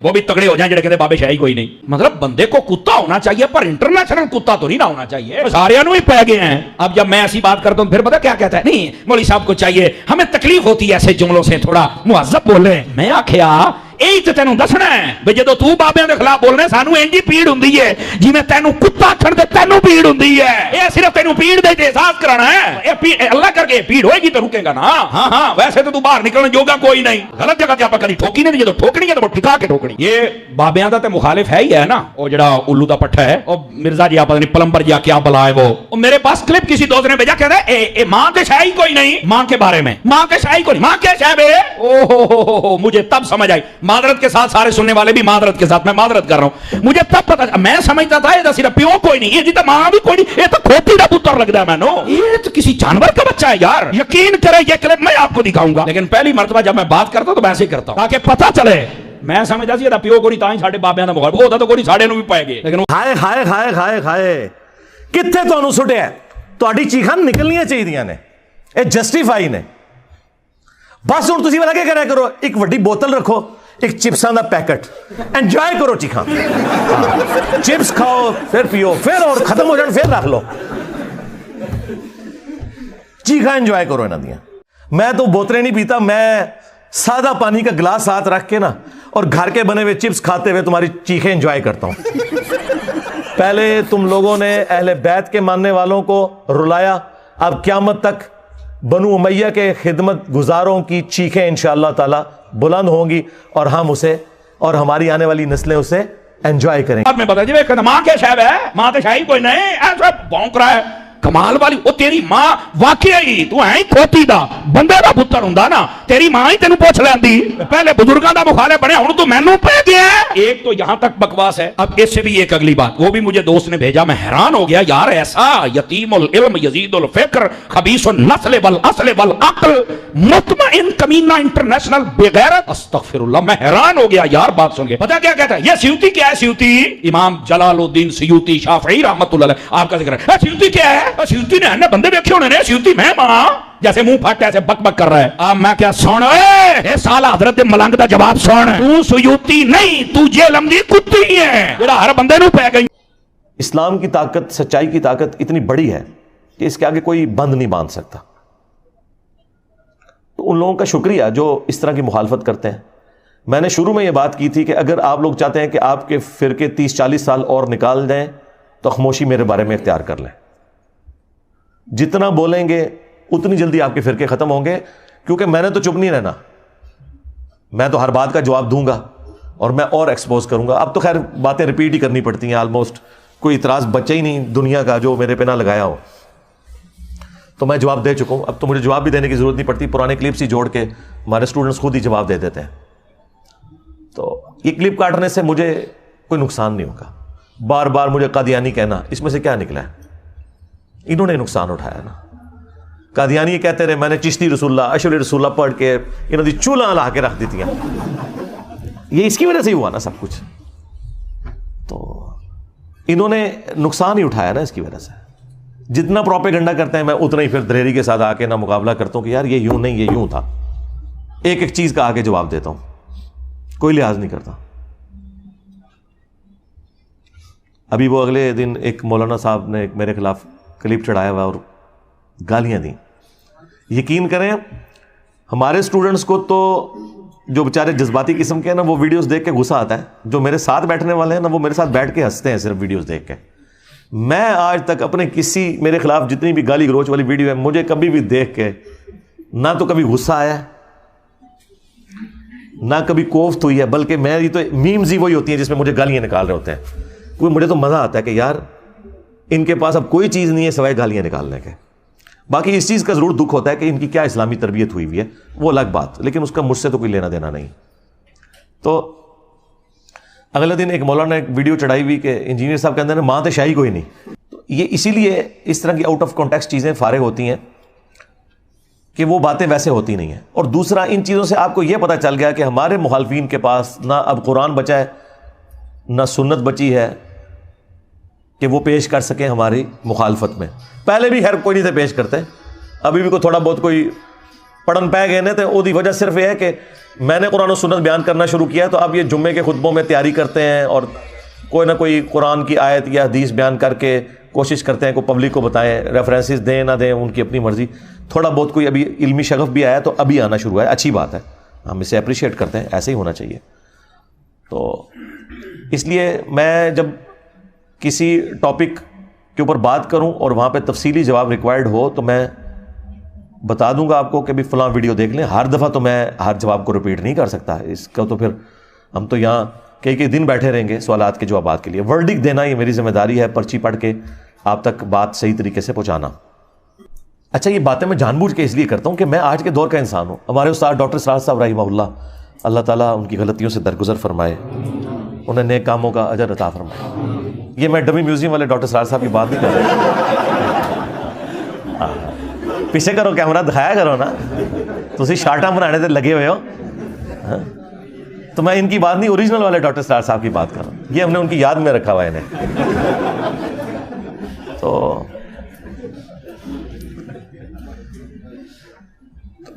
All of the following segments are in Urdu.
وہ بھی تگڑے ہو جائیں جڑے کہتے بابے شاہی کوئی نہیں. مطلب بندے کو کتا ہونا چاہیے پر انٹرنیشنل کتا تو نہیں نہ ہونا چاہیے. سارے انو ہی پہ گئے ہیں. اب جب میں ایسی بات کرتا ہوں پھر پتا کیا کہتا ہے, نہیں مولوی صاحب کو چاہیے, ہمیں تکلیف ہوتی ہے ایسے جملوں سے, تھوڑا مہذب بولیں. میں آخیا یہی تو تینوں دسنا ہے بھی جدو تو بابیاں دے خلاف بولنے سانو انجی پیڑ ہوندی ہے جی میں تینوں کتا کھڑ دے تینوں پیڑ ہوندی ہے. یہ صرف تینوں پیڑ دے احساس کرانا ہے. اللہ کر کے پیڑ ہوئے گی تو رکے گا نا. ہاں ہاں ویسے تو باہر نکلنے جوگا کوئی نہیں. غلط جگہ جا کری ٹھوکی نہیں, جدو ٹھوکنی ہے تو ٹھکا کے ٹھوکنی. یہ بابیاں دا تے مخالف ہے ہی ہے نا, وہ جڑا الو دا پٹھا ہے, اور مرزا جی آپ پتہ نہیں پلمبر جی کیا بلا ہے وہ میرے پاس کلپ کسی دوست نے بھیجا, کہتا ہے اے ماں کے شاہی کوئی نہیں, ماں کے بارے میں ماں کے شاہی کوئی نہیں, ماں کے شاہ بے. اوہ مجھے تب سمجھ آئی, معذرت کے ساتھ سارے سننے والے بھی معذرت کے ساتھ, میں معذرت کر رہا ہوں, مجھے تب پتا, میں سمجھتا تھا یہ صرف پیو کوئی نہیں, یہ جی تو ماں بھی کوئی نہیں, یہ تو کھوتی دا پتر لگتا ہے میں نو, یہ تو کسی جانور کا بچہ ہے یار. یقین کرے یہ کلپ میں آپ کو دکھاؤں گا, لیکن پہلی مرتبہ جب میں بات کرتا ہوں تو میں ایسے ہی کرتا ہوں تاکہ پتہ چلے. میں سمجھتا سی یہ پیو کوئی تاں ہی ساڈے بابیاں دا مخالف ہوتا تو کوئی ساڈے نو بھی پائے گے. لیکن ہائے ہائے ہائے ہائے ہائے کتنے تانوں سٹیا, تہاڈی چیخاں نکلنیاں چاہیے نے, یہ جسٹیفائی نے. بس ہن تسی لگے کریا کرو, ایک وڈی بوتل رکھو, ایک چپساں دا پیکٹ, انجوائے کرو چیخاں, چپس کھاؤ پھر پیو, پھر اور ختم ہو جان پھر رکھ لو, چیخاں انجوائے کرو انہاں دیاں. میں تو بوتلیں نہیں پیتا, میں سادہ پانی کا گلاس ساتھ رکھ کے نا اور گھر کے بنے ہوئے چپس کھاتے ہوئے تمہاری چیخیں انجوائے کرتا ہوں. پہلے تم لوگوں نے اہل بیت کے ماننے والوں کو رلایا, اب قیامت تک بنو امیہ کے خدمت گزاروں کی چیخیں انشاءاللہ تعالی بلند ہوں گی, اور ہم اسے اور ہماری آنے والی نسلیں اسے انجوائے کریں. اب میں بتا جی ماں کے شاہب ہے, ماں کے شاہی کوئی نہیں, ایسا بھونک رہا ہے کمال والی. وہ تیری ماں واقعی تو ہے کھوتی دا بندے دا پتر ہوندا نا, تیری ماں ہی تینوں پوچھ لیندی. پہلے بزرگاں دا مخالف بنے, ہن تو مینوں پہ گیا. ایک تو یہاں تک بکواس ہے. اب اس سے بھی ایک اگلی بات, وہ بھی مجھے دوست نے بھیجا, میں حیران ہو گیا یار, ایسا یتیم العلم یزید الفکر خبیث النسل والاصل والعقل مطمئن کمینہ انٹرنیشنل بغیرت, استغفر اللہ. میں حیران ہو گیا یار بات سن کے. پتہ کیا کہتا ہے یہ سیوطی کیا ہے, سیوطی امام جلال الدین سیوطی شافعی رحمۃ اللہ علیہ, آپ کا ذکر ہے. سیوطی کیا ہے, سیوطی نے بندے دیکھے ہونے نے, سیوطی میں ماں جیسے منہ پھٹ ایسے بک بک کر رہا ہے. اب میں کیا سن, اے سالہ حضرت ملنگ دا جواب سن, تو سیوطی نہیں, تو جہلم دی کتی ہے جڑا ہر بندے نو پہ گئی. اسلام کی طاقت, سچائی کی طاقت اتنی بڑی ہے کہ اس کے آگے کوئی بند نہیں باندھ سکتا. تو ان لوگوں کا شکریہ جو اس طرح کی مخالفت کرتے ہیں. میں نے شروع میں یہ بات کی تھی کہ اگر آپ لوگ چاہتے ہیں کہ آپ کے فرقے 30-40 سال اور نکال دیں تو خاموشی میرے بارے میں اختیار کر لیں. جتنا بولیں گے اتنی جلدی آپ کے فرقے ختم ہوں گے, کیونکہ میں نے تو چپ نہیں رہنا, میں تو ہر بات کا جواب دوں گا اور میں اور ایکسپوز کروں گا. اب تو خیر باتیں ریپیٹ ہی کرنی پڑتی ہیں, آلموسٹ کوئی اعتراض بچا ہی نہیں دنیا کا جو میرے پہ نہ لگایا ہو, تو میں جواب دے چکا ہوں. اب تو مجھے جواب بھی دینے کی ضرورت نہیں پڑتی, پرانے کلپس ہی جوڑ کے ہمارے اسٹوڈنٹس خود ہی جواب دے دیتے ہیں. تو یہ کلپ کاٹنے سے مجھے کوئی نقصان نہیں ہوگا. بار بار مجھے قادیانی کہنا, اس میں سے کیا نکلا ہے, انہوں نے نقصان اٹھایا نا. قادیانی یہ کہتے رہے میں نے چشتی رسول اللہ اشعری رسول اللہ پڑھ کے انہوں نے چولہا لا کے رکھ دیتی ہیں, یہ اس کی وجہ سے ہی ہوا نا سب کچھ. تو انہوں نے نقصان ہی اٹھایا نا اس کی وجہ سے. جتنا پروپیگنڈا کرتے ہیں میں اتنا ہی پھر دلیری کے ساتھ آ کے نہ مقابلہ کرتا ہوں کہ یار یہ یوں نہیں, یہ یوں تھا. ایک ایک چیز کا آ کے جواب دیتا ہوں, کوئی لحاظ نہیں کرتا. ابھی وہ اگلے دن ایک مولانا صاحب نے میرے خلاف کلپ چڑھایا ہوا اور گالیاں دیں. یقین کریں ہمارے اسٹوڈنٹس کو تو جو بیچارے جذباتی قسم کے ہیں نا, وہ ویڈیوز دیکھ کے غصہ آتا ہے. جو میرے ساتھ بیٹھنے والے ہیں نا, وہ میرے ساتھ بیٹھ کے ہنستے ہیں صرف ویڈیوز دیکھ کے. میں آج تک اپنے کسی میرے خلاف جتنی بھی گالی گلوچ والی ویڈیو ہے, مجھے کبھی بھی دیکھ کے نہ تو کبھی غصہ آیا نہ کبھی کوفت ہوئی ہے, بلکہ میری تو میمز ہی وہی ہوتی ہیں جس میں مجھے گالیاں نکال رہے ہوتے ہیں. کوئی مجھے تو مزہ آتا ہے کہ یار ان کے پاس اب کوئی چیز نہیں ہے سوائے گالیاں نکالنے کے. باقی اس چیز کا ضرور دکھ ہوتا ہے کہ ان کی کیا اسلامی تربیت ہوئی ہوئی ہے, وہ الگ بات, لیکن اس کا مجھ سے تو کوئی لینا دینا نہیں. تو اگلے دن ایک مولانا نے ایک ویڈیو چڑھائی ہوئی کہ انجینئر صاحب کہتے ہیں ماں تے شاہی کوئی نہیں. تو یہ اسی لیے اس طرح کی آؤٹ آف کانٹیکسٹ چیزیں فارغ ہوتی ہیں کہ وہ باتیں ویسے ہوتی نہیں ہیں. اور دوسرا, ان چیزوں سے آپ کو یہ پتہ چل گیا کہ ہمارے مخالفین کے پاس نہ اب قرآن بچا ہے نہ سنت بچی ہے کہ وہ پیش کر سکیں ہماری مخالفت میں. پہلے بھی خیر کوئی نہیں تھے پیش کرتے, ابھی بھی کوئی تھوڑا بہت کوئی پڑھن پہ گئے تو وہ وجہ صرف یہ ہے کہ میں نے قرآن و سنت بیان کرنا شروع کیا تو اب یہ جمعے کے خطبوں میں تیاری کرتے ہیں اور کوئی نہ کوئی قرآن کی آیت یا حدیث بیان کر کے کوشش کرتے ہیں کہ پبلک کو بتائیں، ریفرنسز دیں نہ دیں ان کی اپنی مرضی. تھوڑا بہت کوئی ابھی علمی شغف بھی آیا تو ابھی آنا شروع ہے، اچھی بات ہے، ہم اسے اپریشیٹ کرتے ہیں، ایسے ہی ہونا چاہیے. تو اس لیے میں جب کسی ٹاپک کے اوپر بات کروں اور وہاں پہ تفصیلی جواب ریکوائرڈ ہو تو میں بتا دوں گا آپ کو کہ بھی فلاں ویڈیو دیکھ لیں. ہر دفعہ تو میں ہر جواب کو ریپیٹ نہیں کر سکتا، اس کا تو پھر ہم تو یہاں کئی دن بیٹھے رہیں گے سوالات کے جوابات کے لیے. ورڈک دینا یہ میری ذمہ داری ہے، پرچی پڑھ کے آپ تک بات صحیح طریقے سے پہنچانا. اچھا یہ باتیں میں جان بوجھ کے اس لیے کرتا ہوں کہ میں آج کے دور کا انسان ہوں. ہمارے استاد ڈاکٹر سراج صاحب رحمہ اللہ تعالیٰ ان کی غلطیوں سے درگزر فرمائے، انہیں نیک کاموں کا اجر عطا فرمائے. یہ میں ڈمی میوزیم والے ڈاکٹر سراج صاحب کی بات نہیں کر رہا. پیچھے کرو کیمرہ دکھایا کرو نا، تسی شارٹاں بنانے سے لگے ہوئے ہو. تو میں ان کی بات نہیں، اوریجنل والے ڈاکٹر سراج صاحب کی بات کر رہا ہوں. یہ ہم نے ان کی یاد میں رکھا ہوا ہے انہیں. تو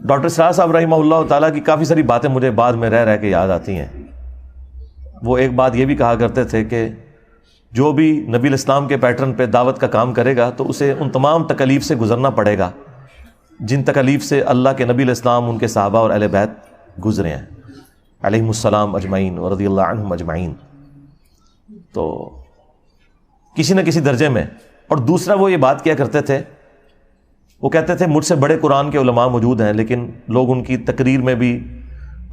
ڈاکٹر سراج صاحب رحمہ اللہ تعالیٰ کی کافی ساری باتیں مجھے بعد میں رہ کے یاد آتی ہیں. وہ ایک بات یہ بھی کہا کرتے تھے کہ جو بھی نبی الاسلام کے پیٹرن پہ دعوت کا کام کرے گا تو اسے ان تمام تکالیف سے گزرنا پڑے گا جن تکالیف سے اللہ کے نبی الاسلام، ان کے صحابہ اور اہل بیت گزرے ہیں علیہم السلام اجمعین و رضی اللہ عنہم اجمعین. تو کسی نہ کسی درجے میں. اور دوسرا وہ یہ بات کیا کرتے تھے، وہ کہتے تھے مجھ سے بڑے قرآن کے علماء موجود ہیں لیکن لوگ ان کی تقریر میں بھی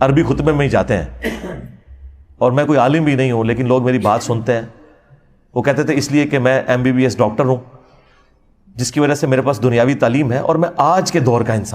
عربی خطبے میں ہی جاتے ہیں، اور میں کوئی عالم بھی نہیں ہوں لیکن لوگ میری بات سنتے ہیں. وہ کہتے تھے اس لیے کہ میں MBBS ڈاکٹر ہوں، جس کی وجہ سے میرے پاس دنیاوی تعلیم ہے اور میں آج کے دور کا انسان